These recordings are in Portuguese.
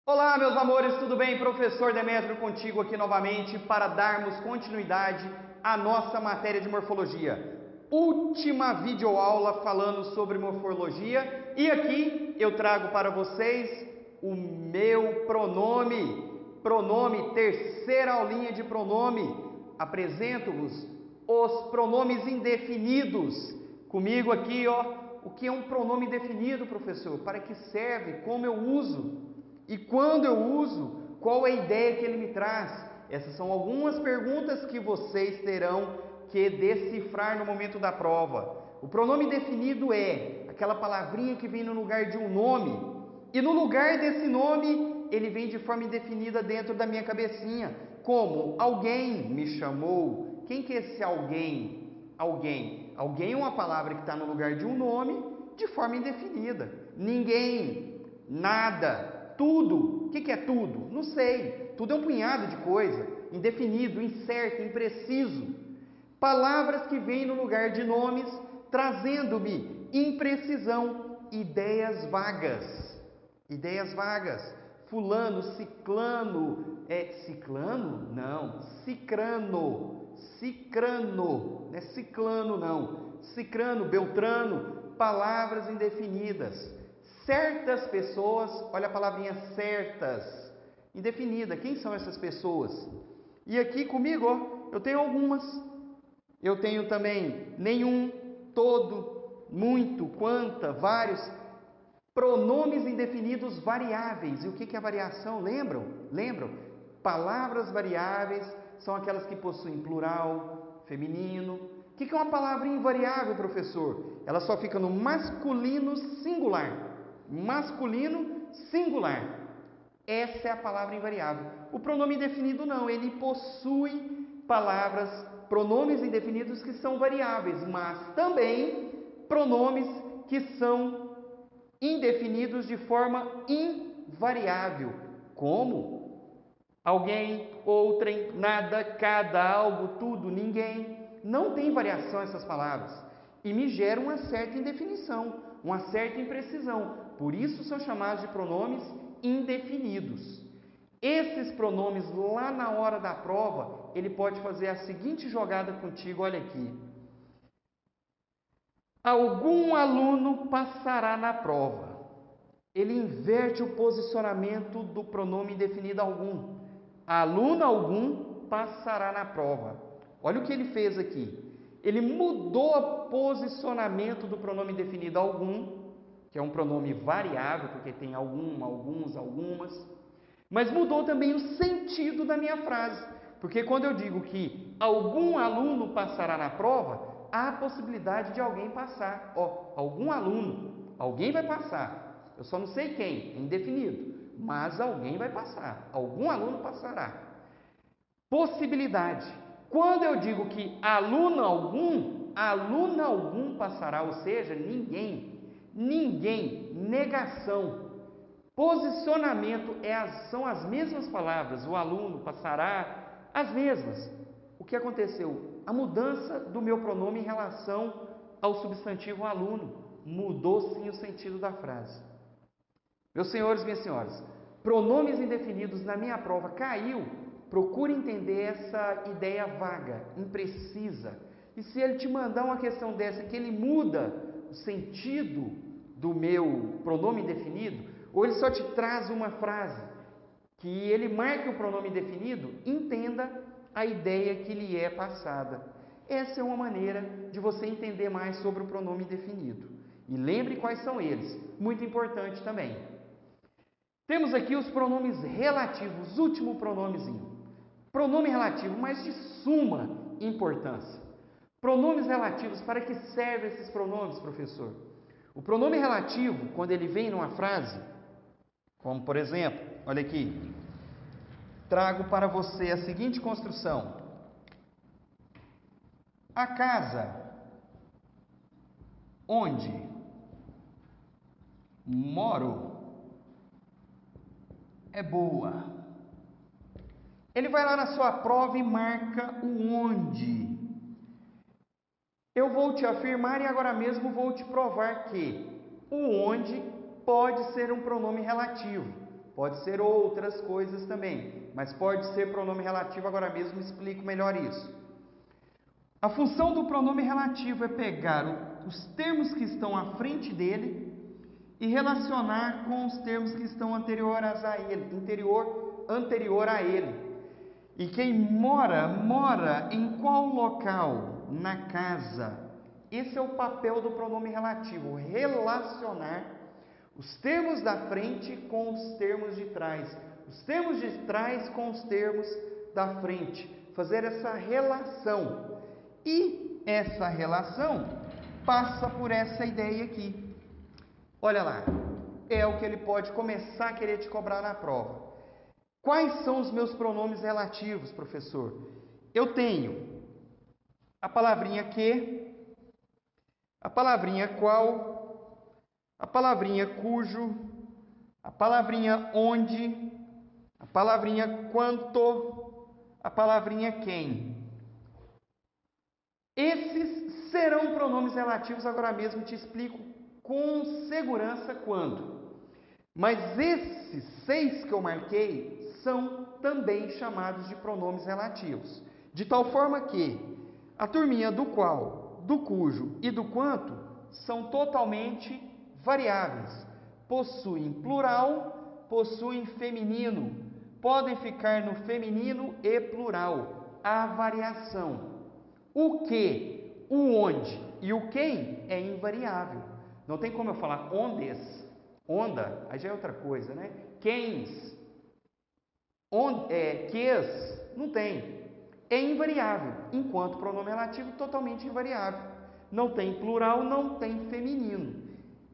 Olá, meus amores, tudo bem? Professor Demétrio contigo aqui novamente para darmos continuidade à nossa matéria de morfologia. Última videoaula falando sobre morfologia e aqui eu trago para vocês o meu pronome, terceira aulinha de pronome. Apresento-vos os pronomes indefinidos. Comigo aqui, o que é um pronome indefinido, professor? Para que serve? Como eu uso? E quando eu uso, qual é a ideia que ele me traz? Essas são algumas perguntas que vocês terão que decifrar no momento da prova. O pronome definido é aquela palavrinha que vem no lugar de um nome. E no lugar desse nome, ele vem de forma indefinida dentro da minha cabecinha. Como alguém me chamou. Quem que é esse alguém? Alguém. Alguém é uma palavra que está no lugar de um nome de forma indefinida. Ninguém. Nada. Tudo. O que é tudo? Não sei. Tudo é um punhado de coisa. Indefinido, incerto, impreciso. Palavras que vêm no lugar de nomes, trazendo-me imprecisão, ideias vagas. Ideias vagas. Fulano, ciclano. Ciclano? Não. Cicrano. Cicrano. Não é ciclano, não. Cicrano, beltrano. Palavras indefinidas. Certas pessoas, olha a palavrinha certas, indefinida. Quem são essas pessoas? E aqui comigo, eu tenho algumas. Eu tenho também nenhum, todo, muito, quanta, vários. Pronomes indefinidos variáveis. E o que é variação? Lembram? Lembram? Palavras variáveis são aquelas que possuem plural, feminino. O que é uma palavra invariável, professor? Ela só fica no masculino singular. Masculino singular. Essa é a palavra invariável. O pronome indefinido não, ele possui pronomes indefinidos que são variáveis, mas também pronomes que são indefinidos de forma invariável, como alguém, outrem, nada, cada, algo, tudo, ninguém. Não tem variação essas palavras e me geram uma certa indefinição, uma certa imprecisão. Por isso são chamados de pronomes indefinidos. Esses pronomes, lá na hora da prova, ele pode fazer a seguinte jogada contigo, olha aqui. Algum aluno passará na prova. Ele inverte o posicionamento do pronome indefinido algum. Aluno algum passará na prova. Olha o que ele fez aqui. Ele mudou o posicionamento do pronome indefinido algum, que é um pronome variável, porque tem algum, alguns, algumas, mas mudou também o sentido da minha frase, porque quando eu digo que algum aluno passará na prova, há a possibilidade de alguém passar. Algum aluno, alguém vai passar, eu só não sei quem, é indefinido, mas alguém vai passar, algum aluno passará. Possibilidade. Quando eu digo que aluno algum passará, ou seja, ninguém, negação. Posicionamento são as mesmas palavras, o aluno passará, as mesmas. O que aconteceu? A mudança do meu pronome em relação ao substantivo aluno. Mudou sim o sentido da frase. Meus senhores, minhas senhoras, pronomes indefinidos na minha prova caiu. Procure entender essa ideia vaga, imprecisa. E se ele te mandar uma questão dessa que ele muda o sentido do meu pronome indefinido, ou ele só te traz uma frase que ele marque o pronome indefinido, entenda a ideia que lhe é passada. Essa é uma maneira de você entender mais sobre o pronome indefinido. E lembre quais são eles, muito importante também. Temos aqui os pronomes relativos, último pronomezinho. Pronome relativo, mas de suma importância. Pronomes relativos, para que servem esses pronomes, professor? O pronome relativo, quando ele vem numa frase, como por exemplo, olha aqui, trago para você a seguinte construção. A casa onde moro é boa. Ele vai lá na sua prova e marca o onde. Eu vou te afirmar e agora mesmo vou te provar que o onde pode ser um pronome relativo. pode ser outras coisas também, mas pode ser pronome relativo. Agora mesmo explico melhor isso. A função do pronome relativo é pegar os termos que estão à frente dele e relacionar com os termos que estão anteriores a ele, anterior a ele. E quem mora em qual local? Na casa. Esse é o papel do pronome relativo, relacionar os termos da frente com os termos de trás, os termos de trás com os termos da frente, fazer essa relação. E essa relação passa por essa ideia aqui. Olha lá, é o que ele pode começar a querer te cobrar na prova. Quais são os meus pronomes relativos, professor? Eu tenho a palavrinha que, a palavrinha qual, a palavrinha cujo, a palavrinha onde, a palavrinha quanto, a palavrinha quem. Esses serão pronomes relativos, agora mesmo te explico com segurança quando. Mas esses 6 que eu marquei são também chamados de pronomes relativos. De tal forma que a turminha do qual, do cujo e do quanto são totalmente variáveis. Possuem plural, possuem feminino. Podem ficar no feminino e plural. Há variação. O que, o onde e o quem é invariável. Não tem como eu falar ondes, onda, aí já é outra coisa, né? Quens, ques, não tem. É invariável, enquanto pronome relativo totalmente invariável. Não tem plural, não tem feminino.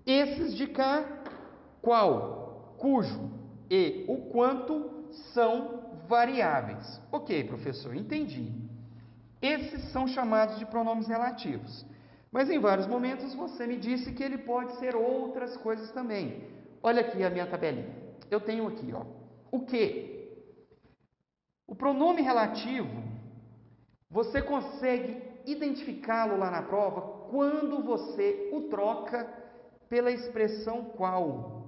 Esses de cá, qual, cujo e o quanto são variáveis. Ok, professor, entendi. Esses são chamados de pronomes relativos. Mas em vários momentos você me disse que ele pode ser outras coisas também. Olha aqui a minha tabelinha. Eu tenho aqui, ó, o que? O pronome relativo, você consegue identificá-lo lá na prova quando você o troca pela expressão qual.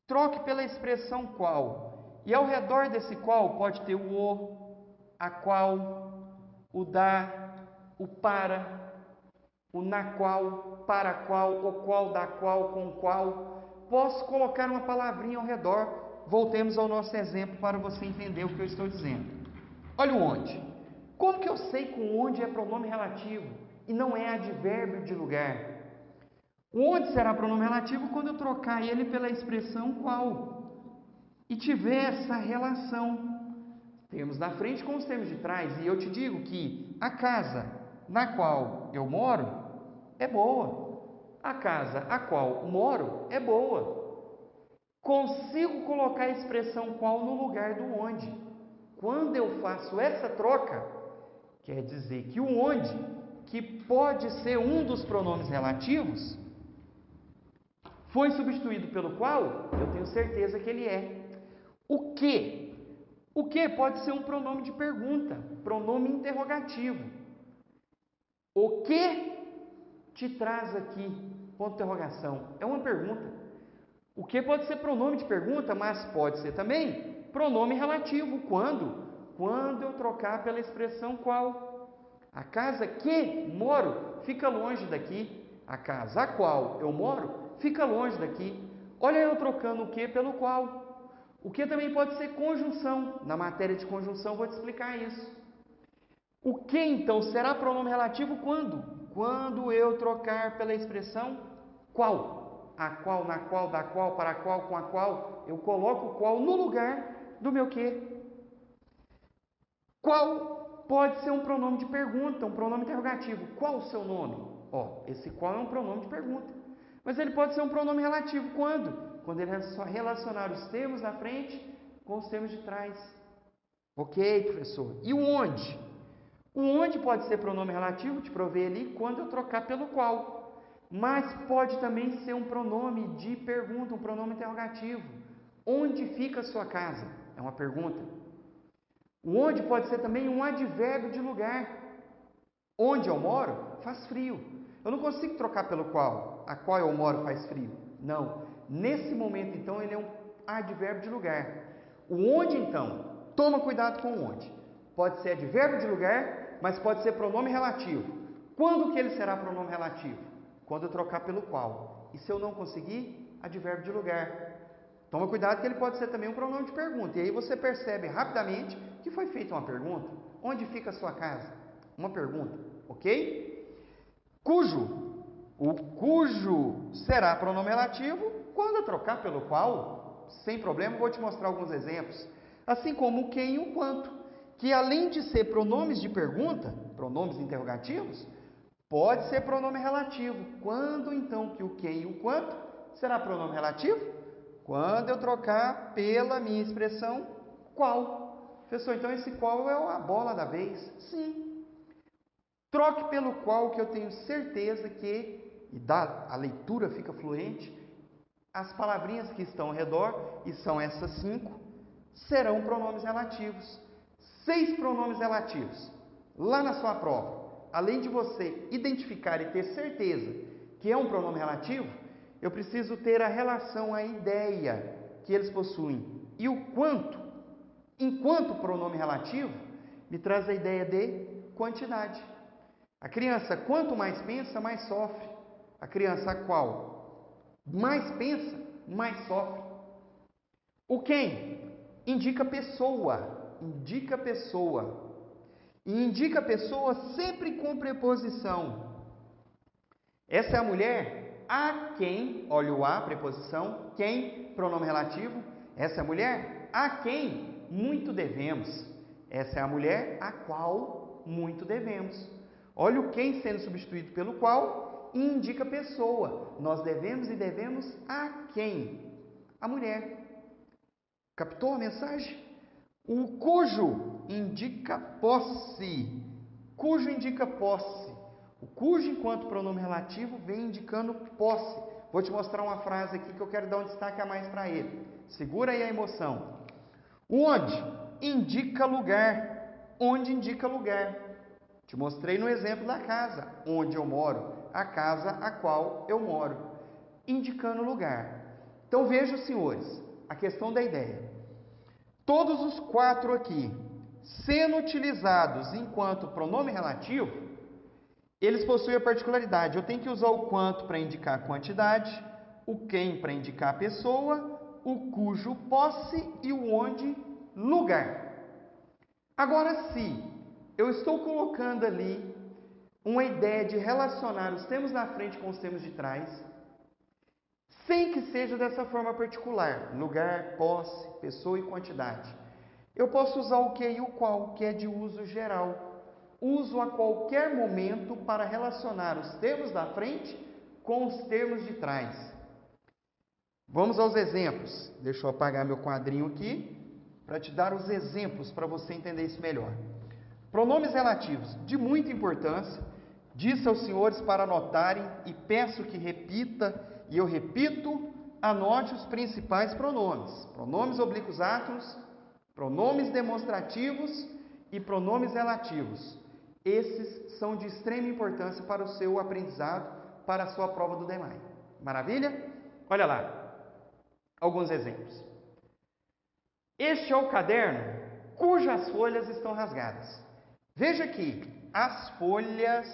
Troque pela expressão qual. E ao redor desse qual pode ter o, a qual, o da, o para, o na qual, para qual, o qual, da qual, com qual. Posso colocar uma palavrinha ao redor. Voltemos ao nosso exemplo para você entender o que eu estou dizendo. Olha o onde. Como que eu sei que o onde é pronome relativo e não é advérbio de lugar? O onde será pronome relativo quando eu trocar ele pela expressão qual e tiver essa relação. Termos na frente com os termos de trás. E eu te digo que a casa na qual eu moro é boa. A casa a qual moro é boa. Consigo colocar a expressão qual no lugar do onde. Quando eu faço essa troca, quer dizer que o onde, que pode ser um dos pronomes relativos, foi substituído pelo qual, eu tenho certeza que ele é. O que? O que pode ser um pronome de pergunta, pronome interrogativo. O que te traz aqui? Ponto de interrogação. É uma pergunta. O que pode ser pronome de pergunta, mas pode ser também pronome relativo. Quando? Quando eu trocar pela expressão qual. A casa que moro fica longe daqui. A casa a qual eu moro fica longe daqui. Olha eu trocando o que pelo qual. O que também pode ser conjunção. Na matéria de conjunção vou te explicar isso. O que então será pronome relativo quando? Quando eu trocar pela expressão qual. A qual, na qual, da qual, para a qual, com a qual. Eu coloco o qual no lugar do meu que. Qual pode ser um pronome de pergunta, um pronome interrogativo. Qual o seu nome? Ó, esse qual é um pronome de pergunta. Mas ele pode ser um pronome relativo quando? Quando ele relacionar os termos na frente com os termos de trás. Ok, professor? E o onde? O onde pode ser pronome relativo, te provei ali, quando eu trocar pelo qual. Mas pode também ser um pronome de pergunta, um pronome interrogativo. Onde fica a sua casa? É uma pergunta. O onde pode ser também um advérbio de lugar. Onde eu moro, faz frio. Eu não consigo trocar pelo qual. A qual eu moro faz frio. Não. Nesse momento, então, ele é um advérbio de lugar. O onde, então? Toma cuidado com o onde. Pode ser advérbio de lugar, mas pode ser pronome relativo. Quando que ele será pronome relativo? Quando eu trocar pelo qual. E se eu não conseguir, advérbio de lugar. Toma cuidado que ele pode ser também um pronome de pergunta. E aí você percebe rapidamente que foi feita uma pergunta. Onde fica a sua casa? Uma pergunta, ok? O cujo será pronome relativo quando eu trocar pelo qual, sem problema, vou te mostrar alguns exemplos. Assim como o quem e o quanto, que além de ser pronomes de pergunta, pronomes interrogativos, pode ser pronome relativo. Quando então que o quem e o quanto será pronome relativo? Quando eu trocar pela minha expressão qual. Professor, então esse qual é a bola da vez? Sim. Troque pelo qual, que eu tenho certeza que, a leitura fica fluente, as palavrinhas que estão ao redor, e são essas 5, serão pronomes relativos. 6 pronomes relativos. Lá na sua prova, além de você identificar e ter certeza que é um pronome relativo, eu preciso ter a relação, a ideia que eles possuem. E o quanto, enquanto pronome relativo, me traz a ideia de quantidade. A criança, quanto mais pensa, mais sofre. A criança a qual mais pensa, mais sofre. O quem indica pessoa, indica pessoa. E indica pessoa sempre com preposição. Essa é a mulher a quem, olha o a, preposição, quem, pronome relativo. Essa é a mulher a quem muito devemos. Essa é a mulher a qual muito devemos. Olha o quem sendo substituído pelo qual e indica pessoa. Nós devemos e devemos a quem? A mulher. Captou a mensagem? O cujo indica posse. Cujo indica posse. O cujo, enquanto pronome relativo, vem indicando posse. Vou te mostrar uma frase aqui que eu quero dar um destaque a mais para ele. Segura aí a emoção. Onde indica lugar. Onde indica lugar. Te mostrei no exemplo da casa, onde eu moro. A casa a qual eu moro. Indicando lugar. Então vejam, senhores, a questão da ideia. Todos os 4 aqui, sendo utilizados enquanto pronome relativo, eles possuem a particularidade. Eu tenho que usar o quanto para indicar a quantidade, o quem para indicar a pessoa, o cujo posse e o onde lugar. Agora, se eu estou colocando ali uma ideia de relacionar os termos da frente com os termos de trás, sem que seja dessa forma particular, lugar, posse, pessoa e quantidade, eu posso usar o que e o qual, que é de uso geral. Uso a qualquer momento para relacionar os termos da frente com os termos de trás. Vamos aos exemplos. Deixa eu apagar meu quadrinho aqui para te dar os exemplos para você entender isso melhor. Pronomes relativos de muita importância. Disse aos senhores para anotarem e peço que repita, e eu repito, anote os principais pronomes. Pronomes oblíquos átomos, pronomes demonstrativos e pronomes relativos. Esses são de extrema importância para o seu aprendizado, para a sua prova do DEMAI. Maravilha? Olha lá, alguns exemplos. Este é o caderno cujas folhas estão rasgadas. Veja aqui, as folhas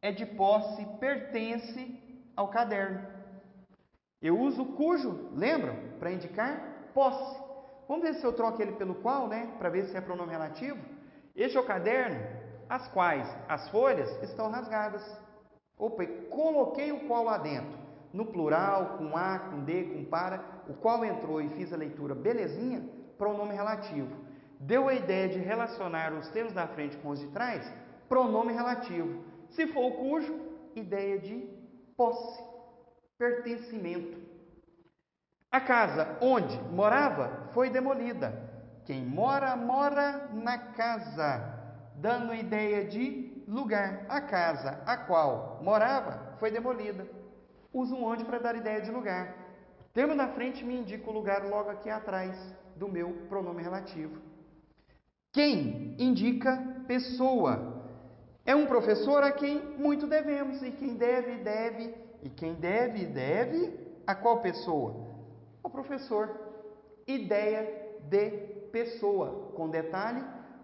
é de posse, pertence ao caderno. Eu uso cujo, lembram? Para indicar posse. Vamos ver se eu troco ele pelo qual, né? Para ver se é pronome relativo. Este é o caderno, as quais as folhas estão rasgadas. Opa, e coloquei o qual lá dentro. No plural, com a, com d, com para. O qual entrou e fiz a leitura belezinha, pronome relativo. Deu a ideia de relacionar os termos da frente com os de trás, pronome relativo. Se for o cujo, ideia de posse, pertencimento. A casa onde morava foi demolida. Quem mora, mora na casa, dando a ideia de lugar. A casa a qual morava foi demolida. Uso um onde para dar ideia de lugar. O termo da frente me indica o lugar logo aqui atrás do meu pronome relativo. Quem indica pessoa. É um professor a quem muito devemos, e quem deve, deve, e quem deve, deve, a qual pessoa? Ao professor. ideia de pessoa, com detalhe,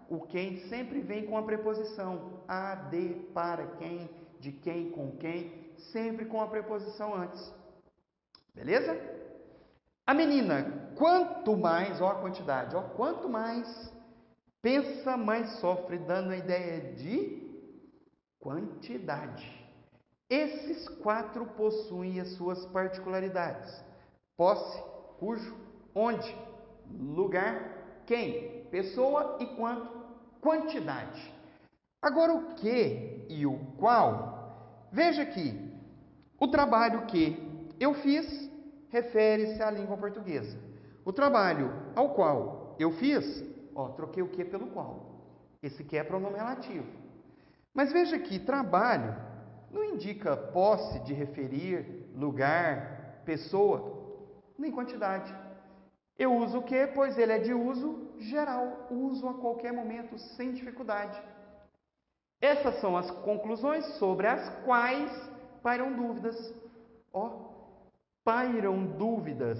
o quem sempre vem com a preposição a, de, para, quem, de quem, com quem, sempre com a preposição antes. Beleza? A menina, quanto mais, ó a quantidade, ó, quanto mais pensa, mais sofre, dando a ideia de quantidade. Esses 4 possuem as suas particularidades: posse, cujo, onde, lugar, quem, pessoa e quanto, quantidade. Agora o que e o qual, veja aqui, o trabalho que eu fiz refere-se à língua portuguesa. O trabalho ao qual eu fiz, ó, troquei o que pelo qual. Esse que é pronome relativo. Mas veja que trabalho não indica posse de referir, lugar, pessoa, nem quantidade. Eu uso o que, pois ele é de uso geral, uso a qualquer momento, sem dificuldade. Essas são as conclusões sobre as quais pairam dúvidas. Ó, pairam dúvidas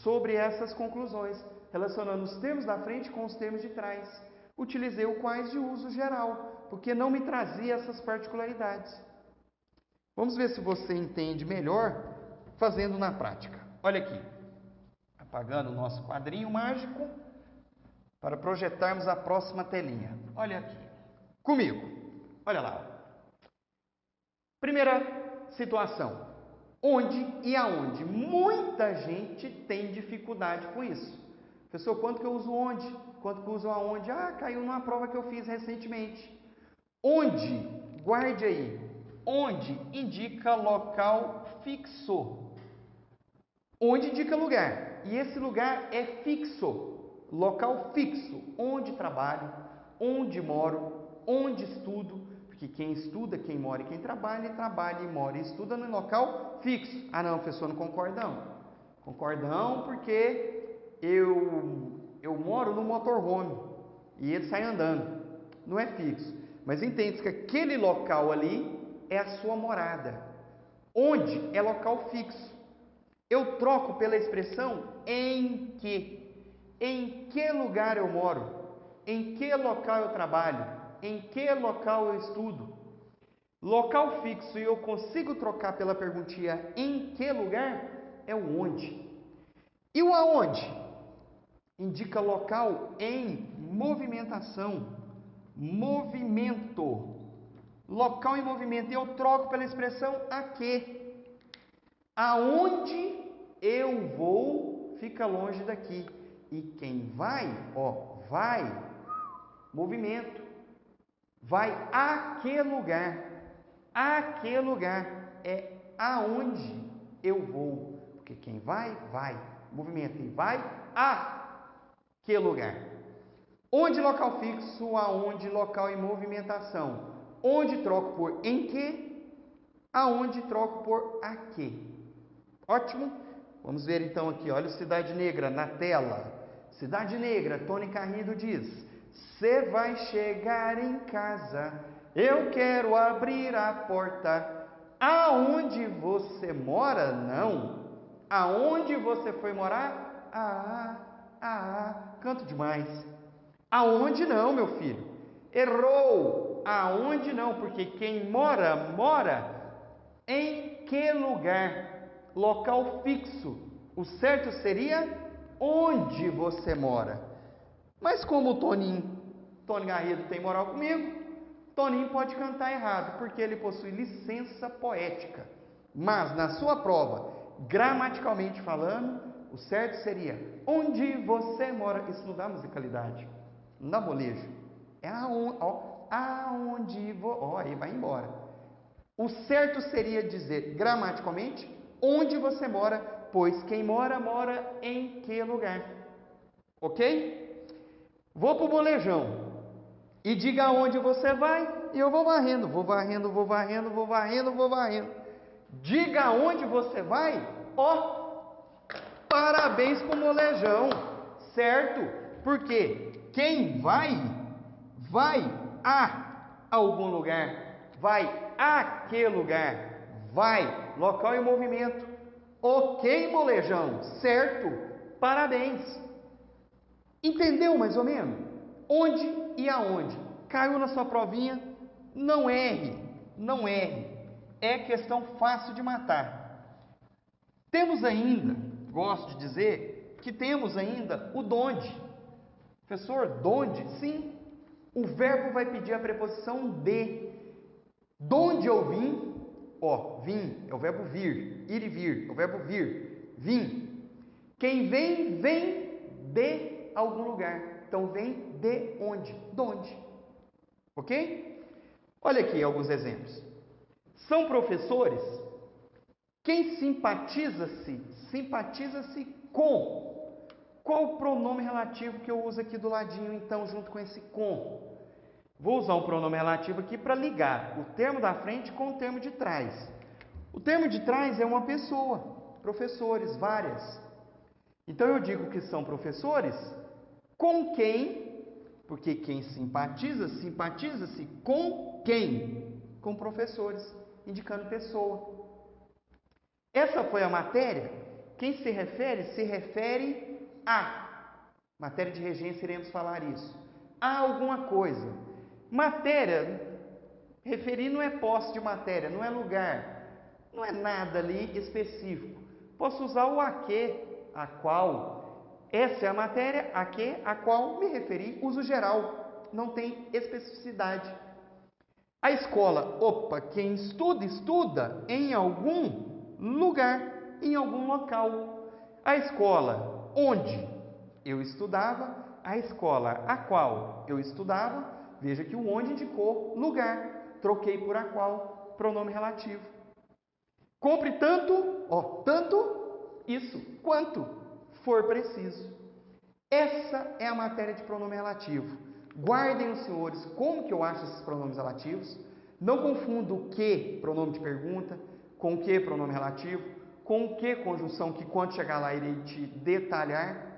sobre essas conclusões, relacionando os termos da frente com os termos de trás. Utilizei o quais de uso geral, porque não me trazia essas particularidades. Vamos ver se você entende melhor fazendo na prática. Olha aqui, apagando o nosso quadrinho mágico para projetarmos a próxima telinha. Olha aqui, comigo, olha lá. Primeira situação, onde e aonde. Muita gente tem dificuldade com isso. Professor, quanto que eu uso onde? Quanto que eu uso aonde? Ah, caiu numa prova que eu fiz recentemente. Onde, guarde aí, onde indica local fixo. Onde indica lugar. E esse lugar é fixo, local fixo. Onde trabalho, onde moro, onde estudo. Porque quem estuda, quem mora e quem trabalha e mora e estuda no local fixo. Ah não, professor, não concordão. Concordão porque eu moro no motorhome e ele sai andando. Não é fixo. Mas entende que aquele local ali é a sua morada. Onde é local fixo. Eu troco pela expressão em que. Em que lugar eu moro? Em que local eu trabalho? Em que local eu estudo? Local fixo e eu consigo trocar pela perguntinha em que lugar é o onde. E o aonde? Indica local em movimentação, movimento. Local em movimento. E eu troco pela expressão a que. Aonde eu vou fica longe daqui. E quem vai, ó, vai, movimento. Vai a que lugar? A que lugar? É aonde eu vou. Porque quem vai, vai. Movimento. E vai a que lugar? Onde local fixo, aonde local em movimentação. Onde troco por em que, aonde troco por a que. Ótimo? Vamos ver então aqui, olha o Cidade Negra na tela. Cidade Negra, Tony Carrido diz: cê vai chegar em casa, eu quero abrir a porta. Aonde você mora, não. Aonde você foi morar? Canto demais. Aonde não, meu filho? Errou. Aonde não, porque quem mora, mora em que lugar? Local fixo. O certo seria onde você mora. Mas como o Tony Garrido tem moral comigo, Toninho pode cantar errado, porque ele possui licença poética. Mas na sua prova, gramaticalmente falando, o certo seria onde você mora. Isso não dá musicalidade, não dá molejo. É aonde, aí vai embora. O certo seria dizer gramaticalmente onde você mora, pois quem mora, mora em que lugar. Ok? Vou para o molejão. E diga aonde você vai, e eu vou varrendo, vou varrendo, vou varrendo, vou varrendo, vou varrendo. Diga aonde você vai, ó, parabéns para o molejão, certo? Porque quem vai a algum lugar, vai a que lugar, vai, local e movimento. Ok, molejão, certo? Parabéns. Entendeu mais ou menos? Onde e aonde? Caiu na sua provinha? Não erre, não erre. É questão fácil de matar. Temos ainda, gosto de dizer, que temos ainda o donde. Professor, donde? Sim. O verbo vai pedir a preposição de. Donde eu vim? Ó, vim é o verbo vir. Ir e vir é o verbo vir. Vim. Quem vem, vem de algum lugar. Então, vem de onde? Donde. Ok? Olha aqui alguns exemplos. São professores. Quem simpatiza-se? Simpatiza-se com. Qual o pronome relativo que eu uso aqui do ladinho, então, junto com esse com? Vou usar um pronome relativo aqui para ligar o termo da frente com o termo de trás. O termo de trás é uma pessoa, professores, várias. Então eu digo que são professores com quem, porque quem simpatiza, simpatiza-se com quem? Com professores, indicando pessoa. Essa foi a matéria. Quem se refere a. Matéria de regência, iremos falar isso. A alguma coisa. Matéria, referir não é posse de matéria, não é lugar, não é nada ali específico. Posso usar o a que, a qual. Essa é a matéria, a que, a qual me referi, uso geral, não tem especificidade. A escola, opa, quem estuda, estuda em algum lugar, em algum local. A escola, onde eu estudava, a escola a qual eu estudava, veja que o onde indicou lugar, troquei por a qual, pronome relativo. Compre tanto, ó, tanto, isso, quanto for preciso. Essa é a matéria de pronome relativo. Guardem os senhores como que eu acho esses pronomes relativos. Não confundo o que, pronome de pergunta, com o que, pronome relativo, com o que, conjunção, que quando chegar lá irei te detalhar.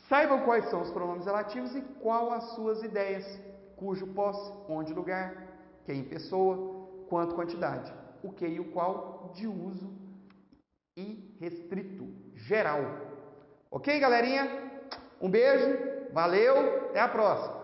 Saibam quais são os pronomes relativos e qual as suas ideias, cujo posse, onde lugar, quem pessoa, quanto quantidade, o que e o qual de uso irrestrito, geral. Ok, galerinha? Um beijo, valeu, até a próxima!